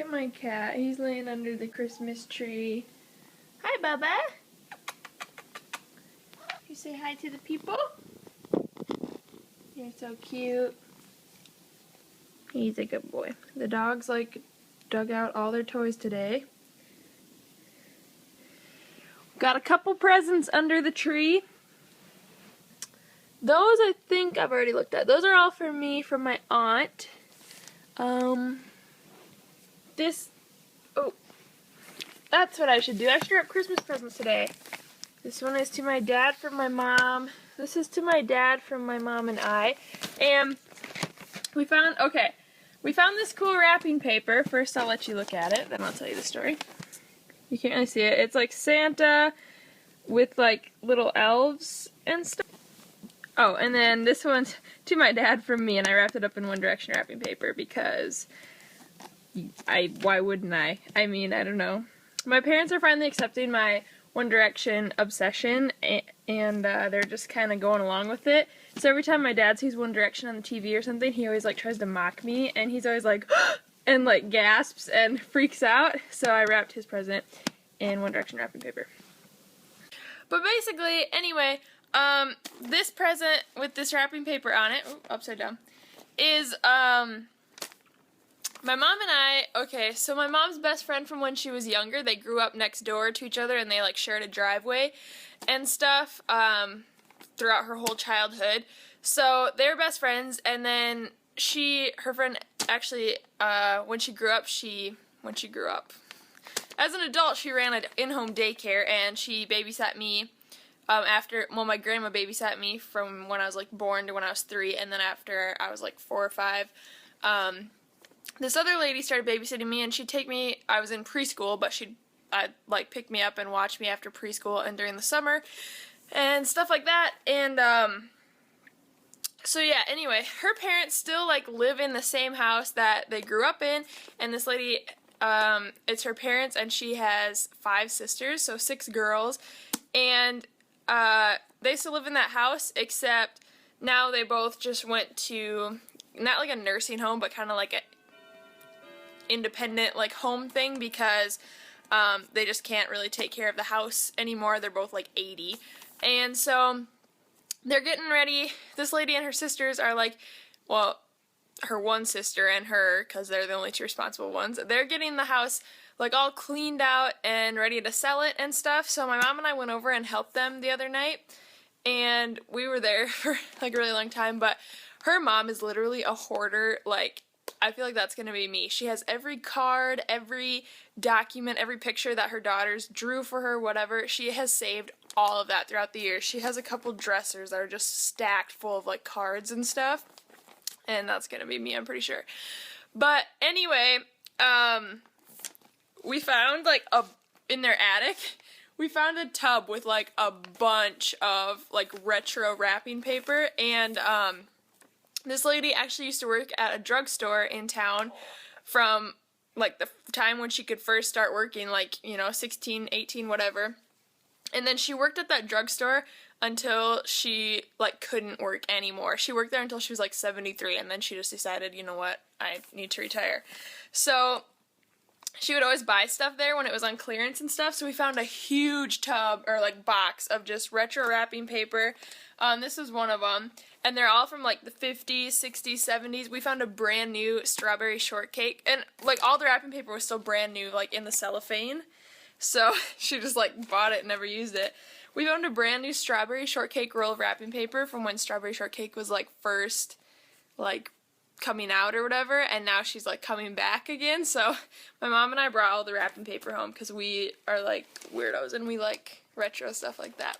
at my cat. He's laying under the Christmas tree. Hi, Bubba. You say hi to the people? You're so cute. He's a good boy. The dogs dug out all their toys today. Got a couple presents under the tree. Those I think I've already looked at. Those are all for me from my aunt. That's what I should do. I should wrap Christmas presents today. This one is to my dad from my mom. This is to my dad from my mom and I. And we found this cool wrapping paper. First I'll let you look at it, then I'll tell you the story. You can't really see it. It's like Santa with like little elves and stuff. Oh, and then this one's to my dad from me, and I wrapped it up in One Direction wrapping paper because why wouldn't I? I mean, I don't know. My parents are finally accepting my One Direction obsession, and they're just kind of going along with it. So every time my dad sees One Direction on the TV or something, he always like tries to mock me, and he's always like, and like gasps and freaks out. So I wrapped his present in One Direction wrapping paper. But basically, anyway, this present with this wrapping paper on it, upside down, is my mom and I, so my mom's best friend from when she was younger, they grew up next door to each other and they like shared a driveway and stuff throughout her whole childhood. So they were best friends, and then her friend actually, when she grew up, as an adult, she ran an in-home daycare, and she babysat me my grandma babysat me from when I was like born to when I was 3, and then after I was like 4 or 5. This other lady started babysitting me, and she'd take me, I was in preschool, but she'd like pick me up and watch me after preschool and during the summer and stuff like that. And so yeah, anyway, her parents still like live in the same house that they grew up in, and this lady, it's her parents, and she has 5 sisters, so 6 girls, and they still live in that house, except now they both just went to, not like a nursing home, but kind of like a independent like home thing, because they just can't really take care of the house anymore. They're both like 80, and so they're getting ready. This lady and her sisters are like, well, her one sister and her, because they're the only 2 responsible ones, they're getting the house like all cleaned out and ready to sell it and stuff. So my mom and I went over and helped them the other night, and we were there for like a really long time. But her mom is literally a hoarder. Like, I feel like that's gonna be me. She has every card, every document, every picture that her daughters drew for her, whatever. She has saved all of that throughout the years. She has a couple dressers that are just stacked full of like cards and stuff, and that's gonna be me, I'm pretty sure. But anyway, we found like in their attic, we found a tub with like a bunch of like retro wrapping paper, and this lady actually used to work at a drugstore in town from like the time when she could first start working, like, 16, 18, whatever. And then she worked at that drugstore until she like couldn't work anymore. She worked there until she was like 73, and then she just decided, you know what, I need to retire. So she would always buy stuff there when it was on clearance and stuff, so we found a huge tub, or like box, of just retro wrapping paper. This was one of them, and they're all from like the 50s, 60s, 70s. We found a brand new strawberry shortcake, and like all the wrapping paper was still brand new, like in the cellophane, so she just like bought it and never used it. We found a brand new strawberry shortcake roll of wrapping paper from when strawberry shortcake was like first like coming out or whatever, and now she's like coming back again. So my mom and I brought all the wrapping paper home because we are like weirdos and we like retro stuff like that.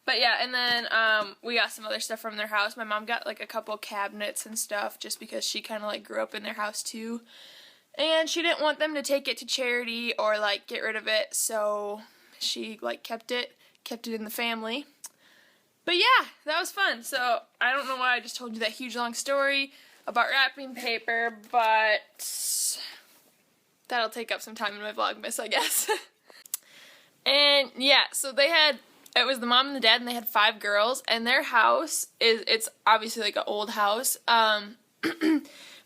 But yeah, and then we got some other stuff from their house. My mom got like a couple cabinets and stuff just because she kind of like grew up in their house too, and she didn't want them to take it to charity or like get rid of it, so she like kept it in the family. But yeah, that was fun. So I don't know why I just told you that huge long story about wrapping paper, but that'll take up some time in my Vlogmas, I guess. And yeah, so it was the mom and the dad, and they had 5 girls, and their house it's obviously like an old house,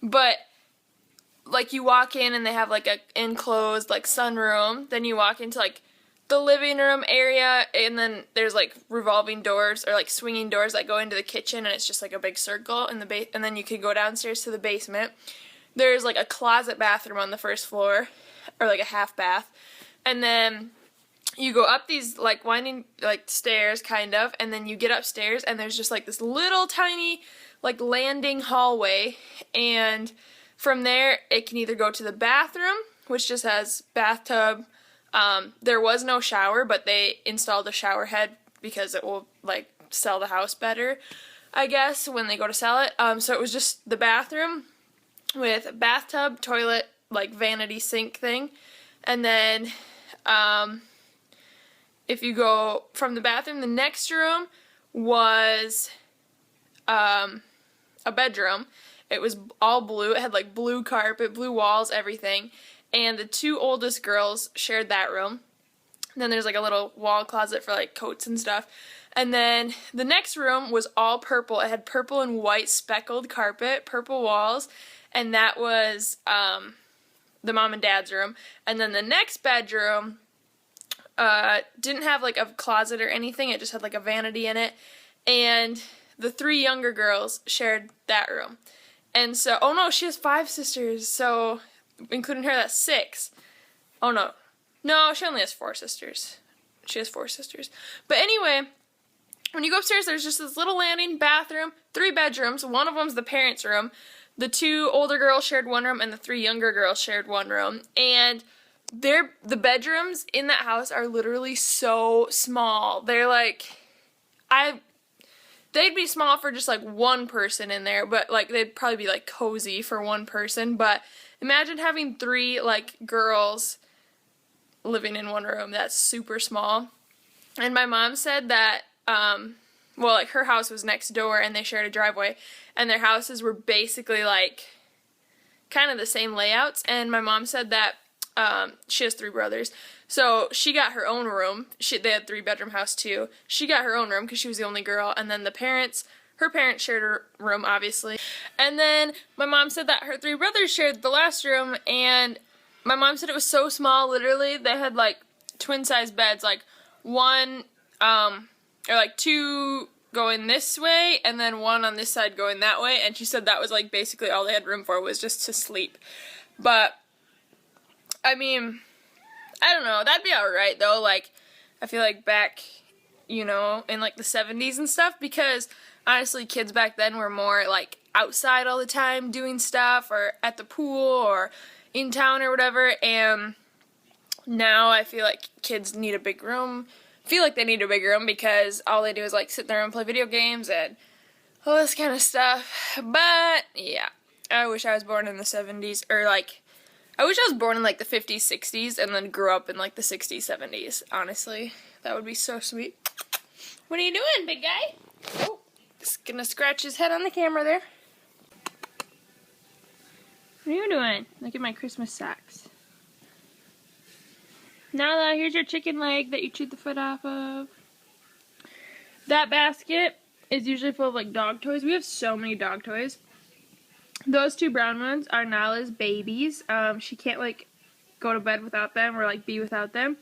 but like you walk in and they have like a enclosed like sunroom. Then you walk into like the living room area, and then there's like revolving doors or like swinging doors that go into the kitchen, and it's just like a big circle in the and then you can go downstairs to the basement. There's like a closet bathroom on the first floor, or like a half bath, and then you go up these like winding like stairs kind of, and then you get upstairs and there's just like this little tiny like landing hallway, and from there it can either go to the bathroom, which just has bathtub. There was no shower, but they installed a shower head because it will like sell the house better, I guess, when they go to sell it. So it was just the bathroom with bathtub, toilet, like vanity sink thing. And then if you go from the bathroom, the next room was a bedroom. It was all blue. It had like blue carpet, blue walls, everything. And the two oldest girls shared that room. And then there's like a little wall closet for like coats and stuff. And then the next room was all purple. It had purple and white speckled carpet, purple walls, and that was the mom and dad's room. And then the next bedroom didn't have like a closet or anything. It just had like a vanity in it. And the three younger girls shared that room. And so, oh no, she has 5 sisters, so including her, that's 6. Oh no. No, she only has 4 sisters. She has 4 sisters. But anyway, when you go upstairs, there's just this little landing, bathroom, 3 bedrooms. One of them's the parents' room. The 2 older girls shared one room, and the 3 younger girls shared one room. And the bedrooms in that house are literally so small. They're like, they'd be small for just like one person in there, but like they'd probably be like cozy for one person. But imagine having 3 like girls living in one room. That's super small. And my mom said that well, like her house was next door and they shared a driveway, and their houses were basically like kind of the same layouts. And my mom said that she has 3 brothers, so she got her own room. They had 3-bedroom house too. She got her own room because she was the only girl, and then her parents shared her room, obviously. And then my mom said that her 3 brothers shared the last room, and my mom said it was so small, literally, they had like twin-size beds, like one, or like 2 going this way, and then 1 on this side going that way, and she said that was like basically all they had room for, was just to sleep. But I mean, I don't know, that'd be alright though. Like, I feel like back, you know, in like the 70s and stuff, because honestly kids back then were more like outside all the time doing stuff, or at the pool, or in town or whatever. And now I feel like kids need a big room. Feel like they need a big room because all they do is like sit there and play video games and all this kind of stuff. But yeah, I wish I was born in the 70s, or like I wish I was born in like the 50s, 60s, and then grew up in like the 60s, 70s. Honestly, that would be so sweet. What are you doing, big guy? Oh, just gonna scratch his head on the camera there. What are you doing? Look at my Christmas socks. Nala, here's your chicken leg that you chewed the foot off of. That basket is usually full of like dog toys. We have so many dog toys. Those 2 brown ones are Nala's babies. She can't like go to bed without them, or like be without them.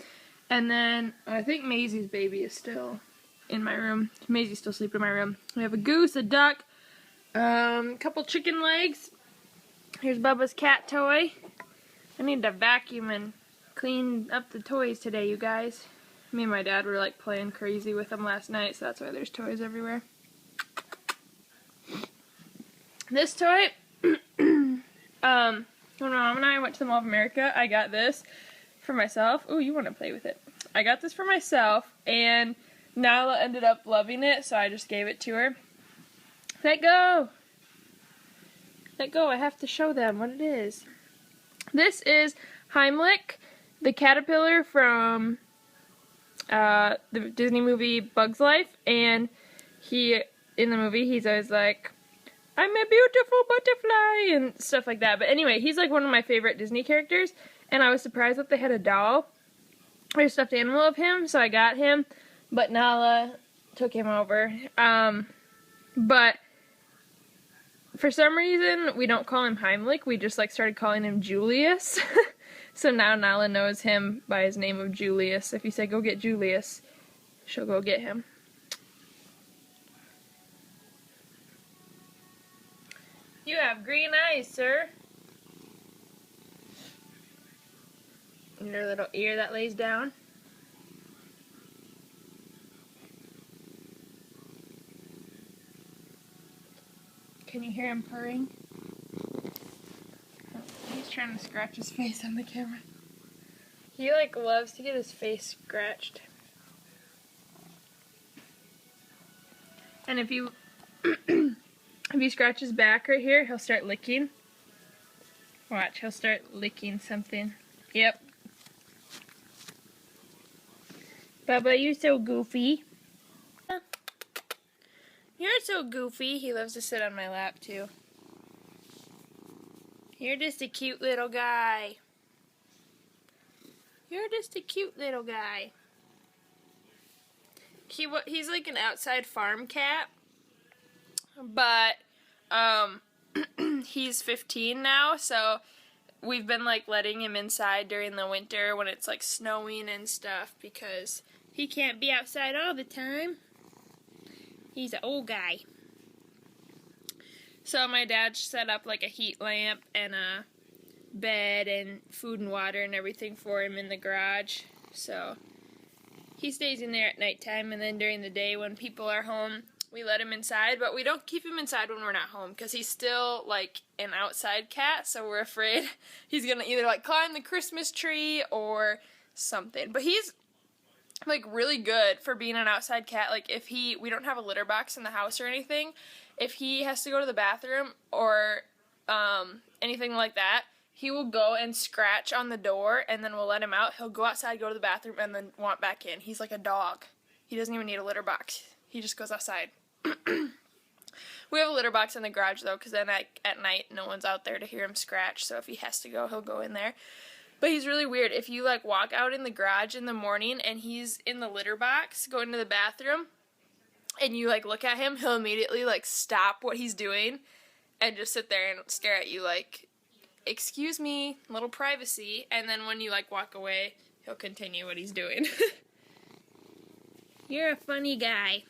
And then I think Maisie's baby is still in my room. Maisie's still sleeping in my room. We have a goose, a duck, couple chicken legs. Here's Bubba's cat toy. I need to vacuum and clean up the toys today, you guys. Me and my dad were like playing crazy with them last night, so that's why there's toys everywhere. This toy, when my mom and I went to the Mall of America, I got this for myself. Oh, you want to play with it. I got this for myself, and Nala ended up loving it, so I just gave it to her. Let go! Let go, I have to show them what it is. This is Heimlich, the caterpillar from the Disney movie Bug's Life, and in the movie, he's always like, I'm a beautiful butterfly, and stuff like that. But anyway, he's like one of my favorite Disney characters, and I was surprised that they had a doll or a stuffed animal of him, so I got him, but Nala took him over. But For some reason, we don't call him Heimlich, we just like started calling him Julius. So now Nala knows him by his name of Julius. If you say, go get Julius, she'll go get him. You have green eyes, sir. Your little ear that lays down. Can you hear him purring? Oh, he's trying to scratch his face on the camera. He like loves to get his face scratched. And if you if you scratch his back right here, he'll start licking. Watch, he'll start licking something. Yep. Bubba, you're so goofy. You're so goofy. He loves to sit on my lap too. You're just a cute little guy. You're just a cute little guy. He's like an outside farm cat, but he's 15 now, so we've been like letting him inside during the winter when it's like snowing and stuff because he can't be outside all the time. He's an old guy. So my dad set up like a heat lamp and a bed and food and water and everything for him in the garage. So he stays in there at nighttime, and then during the day when people are home, we let him inside, but we don't keep him inside when we're not home because he's still like an outside cat, so we're afraid he's gonna either like climb the Christmas tree or something. But he's like really good for being an outside cat. Like if we don't have a litter box in the house or anything, if he has to go to the bathroom or anything like that, he will go and scratch on the door and then we'll let him out. He'll go outside, go to the bathroom, and then want back in. He's like a dog. He doesn't even need a litter box. He just goes outside. We have a litter box in the garage though, because then at night no one's out there to hear him scratch, so if he has to go, he'll go in there. But he's really weird. If you like walk out in the garage in the morning and he's in the litter box going to the bathroom and you like look at him, he'll immediately like stop what he's doing and just sit there and stare at you like, excuse me, little privacy. And then when you like walk away, he'll continue what he's doing. You're a funny guy.